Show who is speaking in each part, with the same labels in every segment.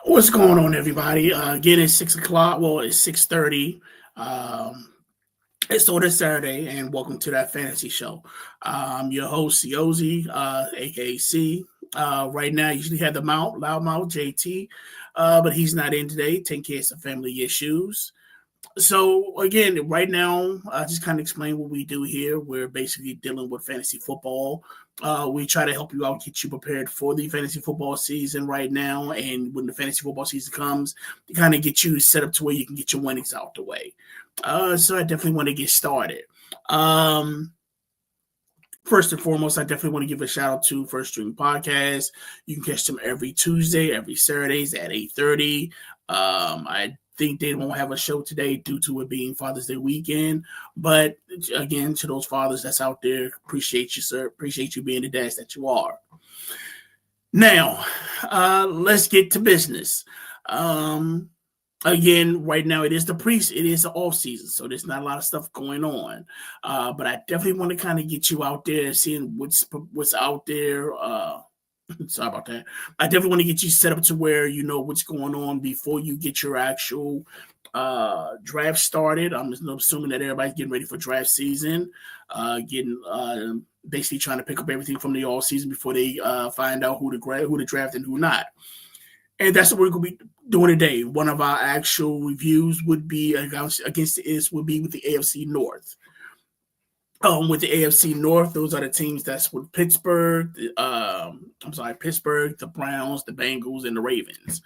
Speaker 1: What's going on, everybody? Again, it's 6 o'clock. Well, it's 6:30. Um, it's on a Saturday, and welcome to That Fantasy Show. I'm your host, Yozi, aka C. Right now, I usually have the loudmouth JT, but he's not in today, taking care of some family issues. So again, right now, I just kind of explain what we do here. We're basically dealing with fantasy football. We try to help you out, get you prepared for the fantasy football season right now. And when the fantasy football season comes, to kind of get you set up to where you can get your winnings out the way. So I definitely want to get started. Um, First and foremost, I definitely want to give a shout out to First Stream Podcast. You can catch them every Tuesday, every Saturdays at 8:30. I think they won't have a show today due to it being Father's Day weekend. But again, to those fathers that's out there, appreciate you, sir. Appreciate you being the dads that you are. Now, let's get to business. Again, right now it is the off season, so there's not a lot of stuff going on. But I definitely want to kind of get you out there, seeing what's out there. Sorry about that. I definitely want to get you set up to where you know what's going on before you get your actual draft started. I'm just assuming that everybody's getting ready for draft season, getting basically trying to pick up everything from the all season before they find out who to draft and who not. And that's what we're going to be doing today. One of our actual reviews would be against would be with the AFC North. With the AFC North, those are the teams that's with Pittsburgh. Pittsburgh, the Browns, the Bengals, and the Ravens.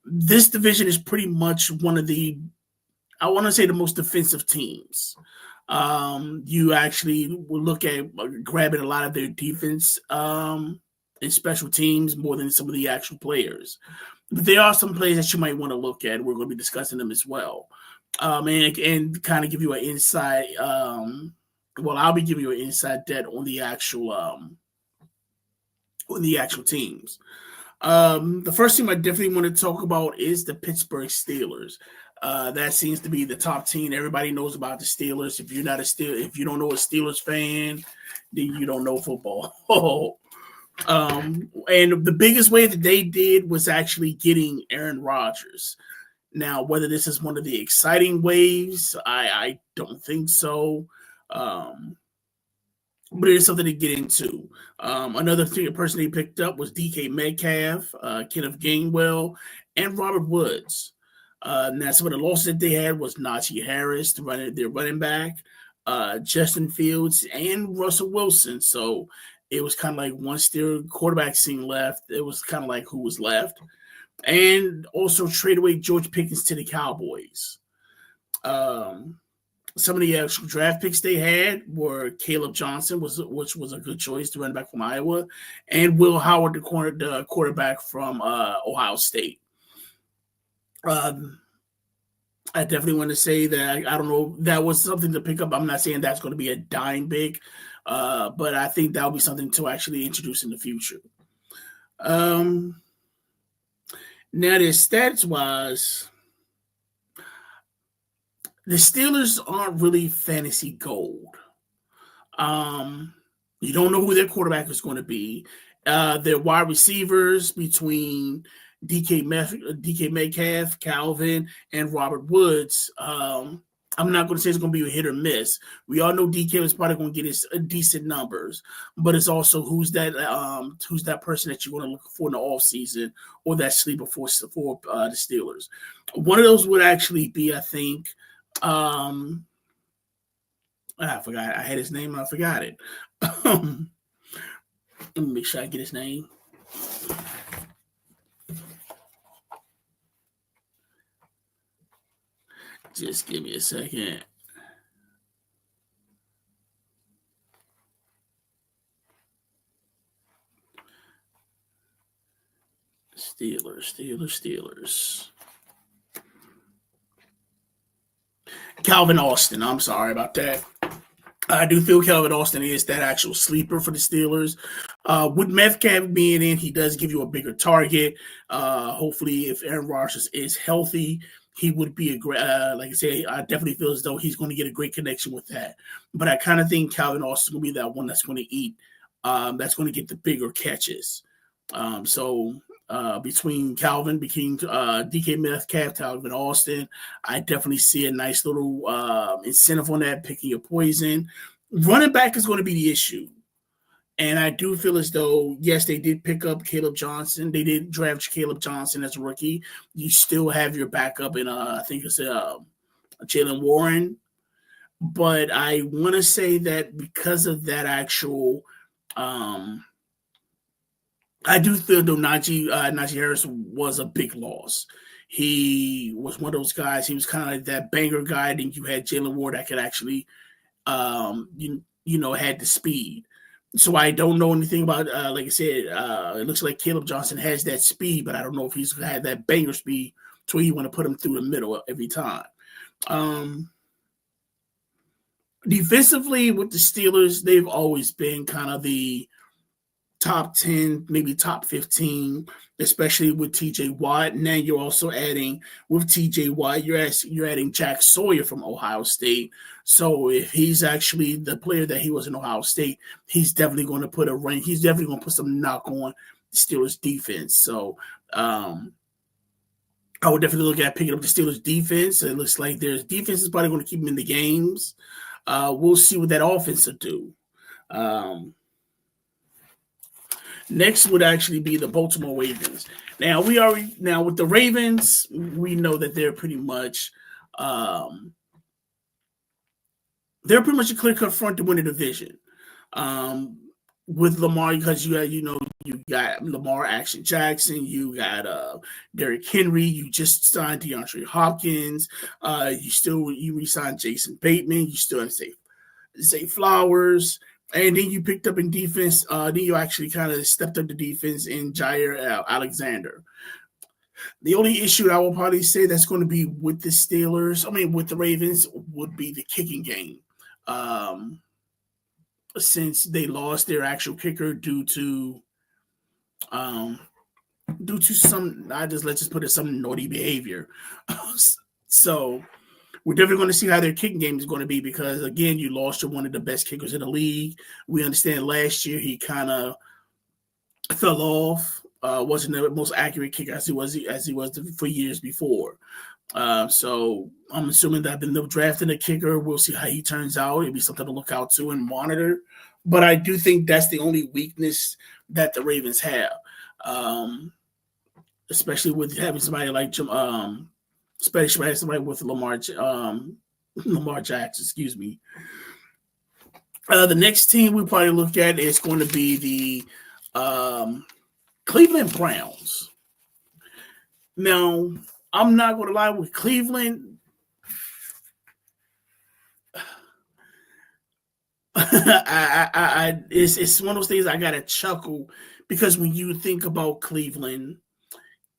Speaker 1: This division is pretty much one of the, I want to say, the most defensive teams. You actually will look at grabbing a lot of their defense and special teams more than some of the actual players. But there are some players that you might want to look at. We're going to be discussing them as well. And kind of give you an insight. I'll be giving you an inside debt on the actual teams. The first team I definitely want to talk about is the Pittsburgh Steelers. That seems to be the top team. Everybody knows about the Steelers. If you don't know a Steelers fan, then you don't know football. And the biggest way that they did was actually getting Aaron Rodgers. Now, whether this is one of the exciting waves, I don't think so. But it is something to get into. Another person they picked up was DK Metcalf, Kenneth Gainwell, and Robert Woods. Now, some of the losses that they had was Najee Harris, their running back, Justin Fields, and Russell Wilson. So it was kind of like once their quarterback scene left, it was kind of like who was left. And also trade away George Pickens to the Cowboys. Some of the actual draft picks they had were Caleb Johnson, which was a good choice, to run back from Iowa, and Will Howard, the quarterback from Ohio State. I definitely want to say that I don't know, that was something to pick up. I'm not saying that's going to be a dime big, but I think that'll be something to actually introduce in the future. Now, their stats wise, the Steelers aren't really fantasy gold. You don't know who their quarterback is going to be. Their wide receivers between DK Metcalf, Calvin, and Robert Woods. I'm not going to say it's going to be a hit or miss. We all know DK is probably going to get his decent numbers, but it's also who's that person that you're going to look for in the offseason or that sleeper for the Steelers. One of those would actually be, I think. I forgot. I had his name and I forgot it. Let me make sure I get his name. Just give me a second. Steelers. Calvin Austin. I'm sorry about that. I do feel Calvin Austin is that actual sleeper for the Steelers. With Metcalf being in, he does give you a bigger target. Hopefully, if Aaron Rodgers is healthy, he would be a great, like I say, I definitely feel as though he's going to get a great connection with that. But I kind of think Calvin Austin will be that one that's going to eat, that's going to get the bigger catches. So between DK Metcalf, Calvin Austin. I definitely see a nice little incentive on that, picking your poison. Running back is going to be the issue. And I do feel as though, yes, they did pick up Caleb Johnson. They did draft Caleb Johnson as a rookie. You still have your backup in, I think it's Jalen Warren. But I want to say that because of that actual I do feel though Najee Harris was a big loss. He was one of those guys. He was kind of like that banger guy. Then you had Jalen Ward that could actually, had the speed. So I don't know anything about. Like I said, it looks like Caleb Johnson has that speed, but I don't know if he's had that banger speed to where you want to put him through the middle every time. Defensively with the Steelers, they've always been kind of the top 10, maybe top 15, especially with TJ Watt. Now you're also adding with TJ Watt, you're adding Jack Sawyer from Ohio State. So if he's actually the player that he was in Ohio State, he's definitely going to put he's definitely going to put some knock on the Steelers defense. So I would definitely look at picking up the Steelers defense. It looks like their defense is probably going to keep them in the games. We'll see what that offense will do. Next would actually be the Baltimore Ravens. Now with the Ravens, we know that they're pretty much a clear-cut front to win the division. With Lamar, because you got Lamar Action Jackson, you got Derrick Henry, you just signed DeAndre Hopkins, you re-signed Jason Bateman, you still have Zay Flowers. And then you picked up in defense. Then you actually kind of stepped up the defense in Jair Alexander. The only issue I will probably say that's going to be with with the Ravens, would be the kicking game. Since they lost their actual kicker due to some naughty behavior. So we're definitely going to see how their kicking game is going to be because, again, you lost to one of the best kickers in the league. We understand last year he kind of fell off, wasn't the most accurate kicker as he was for years before. So I'm assuming that they're drafting a kicker. We'll see how he turns out. It'll be something to look out to and monitor. But I do think that's the only weakness that the Ravens have, especially with having somebody like especially somebody with Lamar Jackson, excuse me. The next team we probably look at is going to be the Cleveland Browns. Now, I'm not going to lie, with Cleveland, it's one of those things I got to chuckle because when you think about Cleveland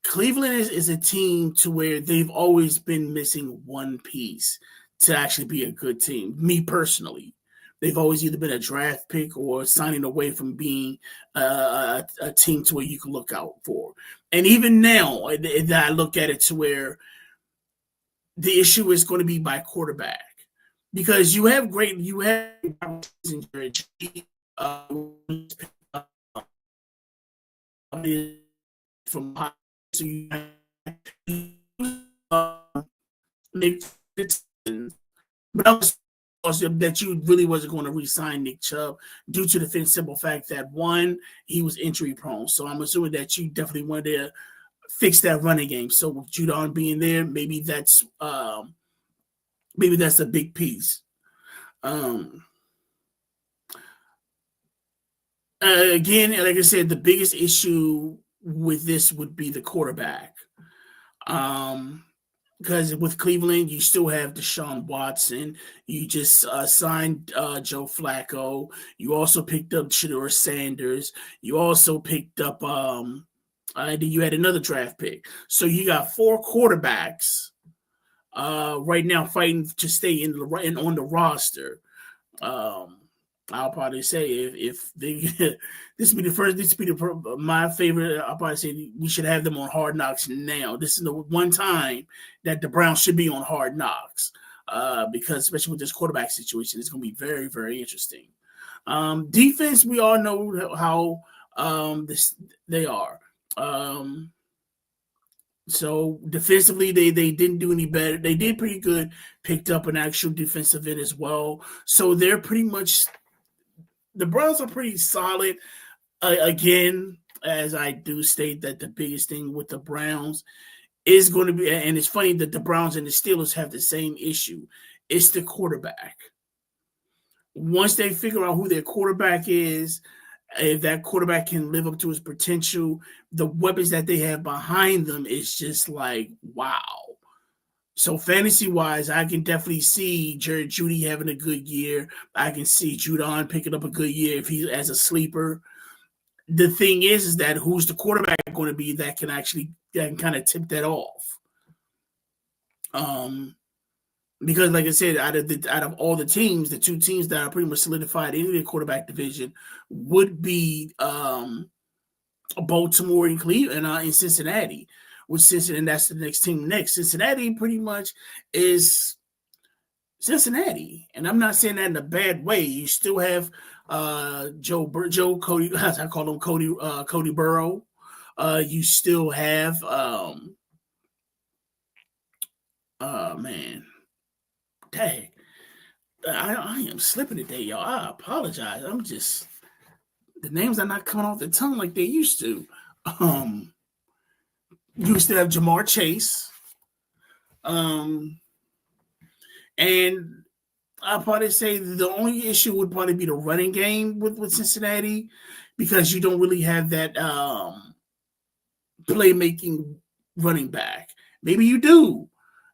Speaker 1: is a team to where they've always been missing one piece to actually be a good team. Me personally, they've always either been a draft pick or signing away from being a team to where you can look out for. And even now, I look at it to where the issue is going to be by quarterback because you have from so you but that you really wasn't going to re-sign Nick Chubb due to the simple fact that one, he was injury prone. So I'm assuming that you definitely wanted to fix that running game. So with Judon being there, maybe that's a big piece. Again, like I said, the biggest issue with this would be the quarterback. Because with Cleveland, you still have Deshaun Watson. You just signed Joe Flacco. You also picked up Shedeur Sanders. You also picked up you had another draft pick. So you got 4 quarterbacks right now fighting to stay on the roster. I'll probably say if they this be my favorite. I'll probably say we should have them on Hard Knocks now. This is the one time that the Browns should be on Hard Knocks because especially with this quarterback situation, it's going to be very, very interesting. Defense, we all know how they are. So defensively, they didn't do any better. They did pretty good. Picked up an actual defensive end as well. So they're pretty much the Browns are pretty solid. Again, as I do state that the biggest thing with the Browns is going to be, and it's funny that the Browns and the Steelers have the same issue. It's the quarterback. Once they figure out who their quarterback is, if that quarterback can live up to his potential, the weapons that they have behind them is just like, wow. So fantasy-wise, I can definitely see Jared Judy having a good year. I can see Judon picking up a good year if he's as a sleeper. The thing is that who's the quarterback going to be that can kind of tip that off? Because like I said, out of all the teams, the two teams that are pretty much solidified in the quarterback division would be Baltimore and Cleveland and Cincinnati. With Cincinnati, that's the next team next. Cincinnati pretty much is Cincinnati, and I'm not saying that in a bad way. You still have Cody, as I call him, Cody Burrow. You still have man. Dang, I am slipping today, y'all. I apologize. The names are not coming off the tongue like they used to. You still have Jamar Chase. And I'll probably say the only issue would probably be the running game with Cincinnati, because you don't really have that playmaking running back. Maybe you do.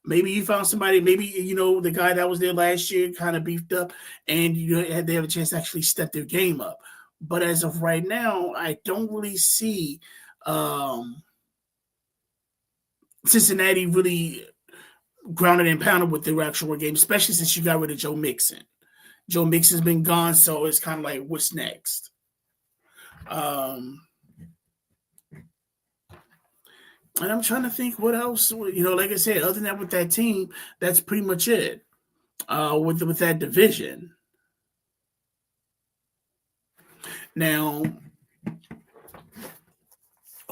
Speaker 1: Maybe you found somebody, maybe, the guy that was there last year kind of beefed up and they have a chance to actually step their game up. But as of right now, I don't really see Cincinnati really grounded and pounded with their actual game, especially since you got rid of Joe Mixon. Joe Mixon's been gone, so it's kind of like, what's next? And I'm trying to think what else, like I said, other than that, with that team, that's pretty much it with that division. Now,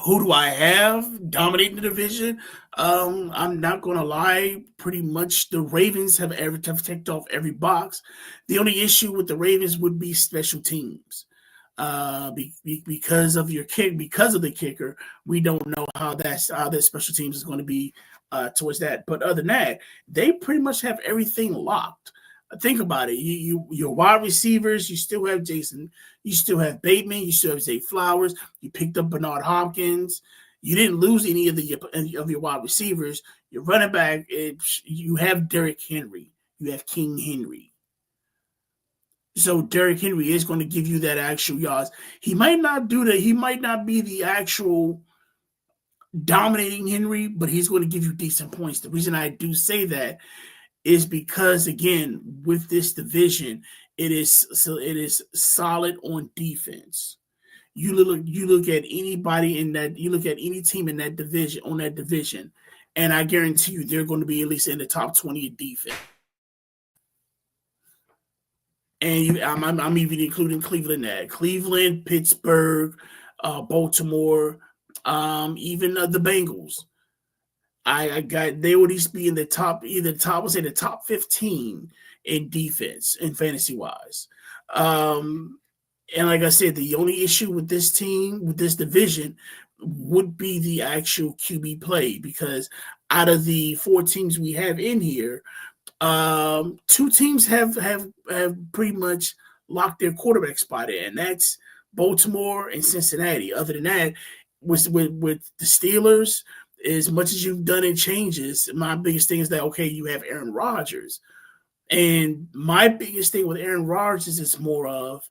Speaker 1: who do I have dominating the division? I'm not going to lie. Pretty much the Ravens have ticked off every box. The only issue with the Ravens would be special teams. Because of the kicker, we don't know how that special teams is going to be towards that. But other than that, they pretty much have everything locked. Think about it. Your wide receivers, you still have Jason, you still have Bateman, you still have Zay Flowers, you picked up Bernard Hopkins, you didn't lose any of your wide receivers. Your running back, you have Derrick Henry, you have King Henry. So Derrick Henry is going to give you that actual yards. He might not do that. He might not be the actual dominating Henry, but he's going to give you decent points. The reason I do say that is because, again, with this division, it is solid on defense. You look at anybody in that, you look at any team in that division, and I guarantee you they're going to be at least in the top 20 in defense. And I'm even including Cleveland there. Cleveland, Pittsburgh, Baltimore, even the Bengals. They would each be in the top, the top 15 in defense and fantasy wise. And like I said, the only issue with this team, with this division, would be the actual QB play, because out of the 4 teams we have in here, 2 teams have pretty much locked their quarterback spot in. That's Baltimore and Cincinnati. Other than that, with the Steelers, as much as you've done in changes, my biggest thing is that, okay, you have Aaron Rodgers. And my biggest thing with Aaron Rodgers is more of,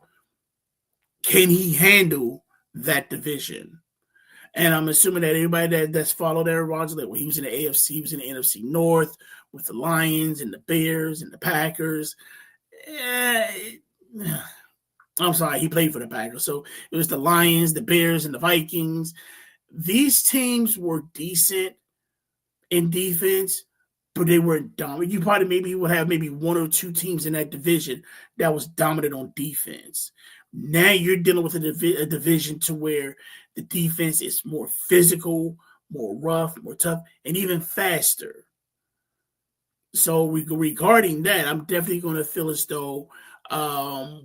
Speaker 1: can he handle that division? And I'm assuming that everybody that's followed Aaron Rodgers, like when he was in the AFC, he was in the NFC North with the Lions and the Bears and the Packers. I'm sorry, he played for the Packers. So it was the Lions, the Bears, and the Vikings. These teams were decent in defense, but they weren't dominant. You probably maybe would have maybe 1 or 2 teams in that division that was dominant on defense. Now you're dealing with a division to where the defense is more physical, more rough, more tough, and even faster. So regarding that, I'm definitely going to feel as though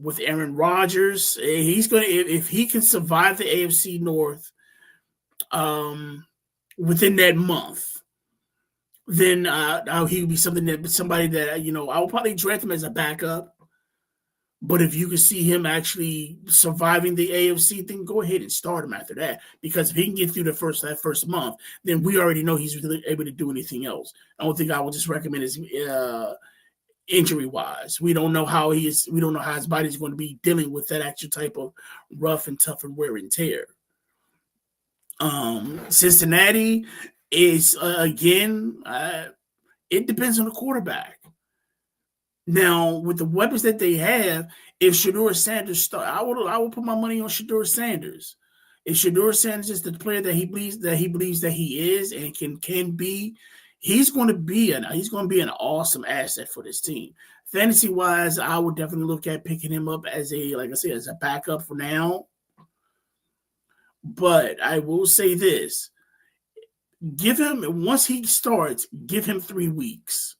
Speaker 1: with Aaron Rodgers, he's going to, if he can survive the AFC North within that month, then he would be somebody that I will probably draft him as a backup. But if you can see him actually surviving the AFC thing, go ahead and start him after that. Because if he can get through that first month, then we already know he's really able to do anything else. I don't think I would just recommend his injury wise. We don't know how his body's going to be dealing with that actual type of rough and tough and wear and tear. Cincinnati is again, it depends on the quarterback. Now, with the weapons that they have, if Shedeur Sanders start, I would put my money on Shedeur Sanders. If Shedeur Sanders is the player that he believes that he is and can be, he's going to be an awesome asset for this team. Fantasy wise, I would definitely look at picking him up as a backup for now. But I will say this: once he starts, give him 3 weeks.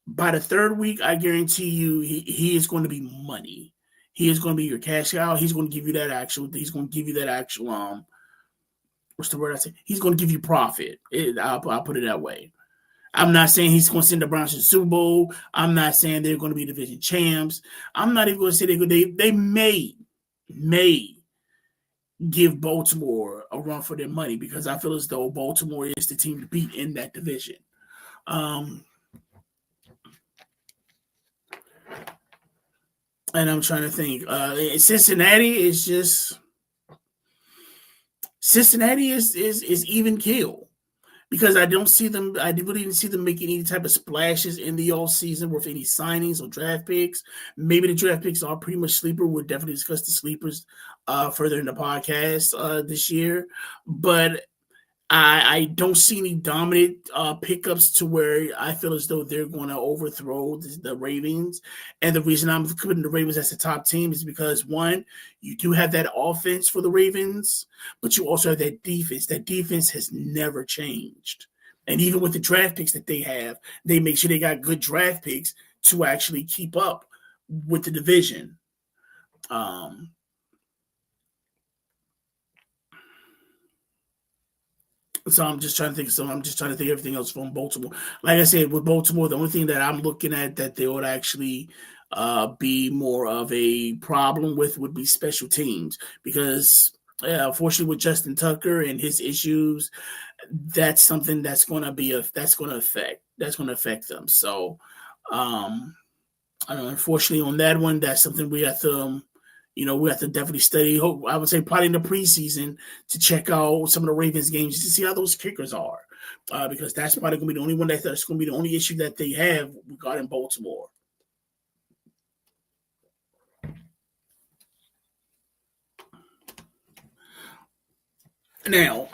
Speaker 1: By the 3rd week, I guarantee you, he is going to be money. He is going to be your cash cow. He's going to give you that actual. He's going to give you that actual. What's the word I say? He's going to give you profit. I'll put it that way. I'm not saying he's going to send the Browns to the Super Bowl. I'm not saying they're going to be division champs. I'm not even going to say they may give Baltimore a run for their money, because I feel as though Baltimore is the team to beat in that division. And I'm trying to think. Cincinnati is even kill, because I don't see them. I really didn't see them making any type of splashes in the all season with any signings or draft picks. Maybe the draft picks are pretty much sleeper. We'll definitely discuss the sleepers further in the podcast this year, but I don't see any dominant pickups to where I feel as though they're going to overthrow the Ravens. And the reason I'm putting the Ravens as the top team is because, one, you do have that offense for the Ravens, but you also have that defense. That defense has never changed. And even with the draft picks that they have, they make sure they got good draft picks to actually keep up with the division. So I'm just trying to think. Everything else from Baltimore. Like I said, with Baltimore, the only thing that I'm looking at that they would actually be more of a problem with would be special teams, because unfortunately with Justin Tucker and his issues, that's something that's going to affect them. So unfortunately on that one, that's something we have to. We have to definitely study. I would say probably in the preseason to check out some of the Ravens games to see how those kickers are, because that's probably going to be the only one that's going to be the only issue that they have regarding Baltimore. Now,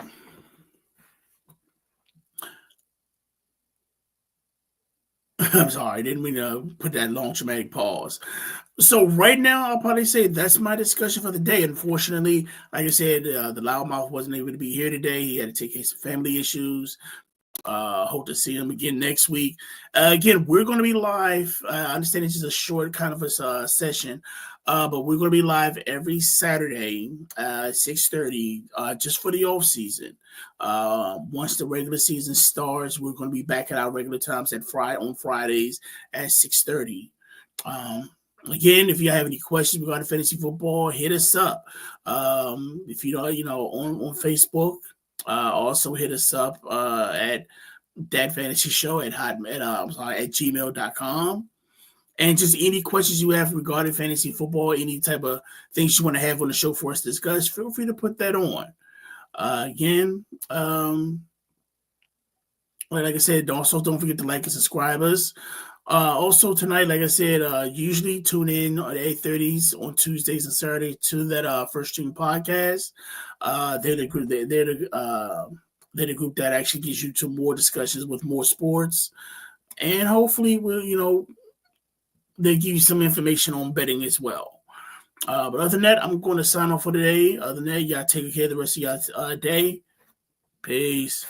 Speaker 1: I'm sorry, I didn't mean to put that long dramatic pause. So right now, I'll probably say that's my discussion for the day. Unfortunately, like I said, the loudmouth wasn't able to be here today. He had to take care of some family issues. Hope to see him again next week. Again, we're going to be live. I understand it's just a short kind of a session, but we're going to be live every Saturday at 6:30, just for the off season. Once the regular season starts, we're going to be back at our regular times on Fridays at 6:30. Again, if you have any questions regarding fantasy football, hit us up. If you know, on Facebook. Also hit us up at Dat Fantasy Show at gmail.com. And just any questions you have regarding fantasy football, any type of things you want to have on the show for us to discuss, feel free to put that on. Again, like I said, also don't forget to like and subscribe us. Also tonight, like I said, usually tune in at 8:30 on Tuesdays and Saturdays to that First Stream podcast. They're the group. They're the group that actually gets you to more discussions with more sports, and hopefully, they give you some information on betting as well. But other than that, I'm going to sign off for today. Other than that, y'all take care of the rest of y'all day. Peace.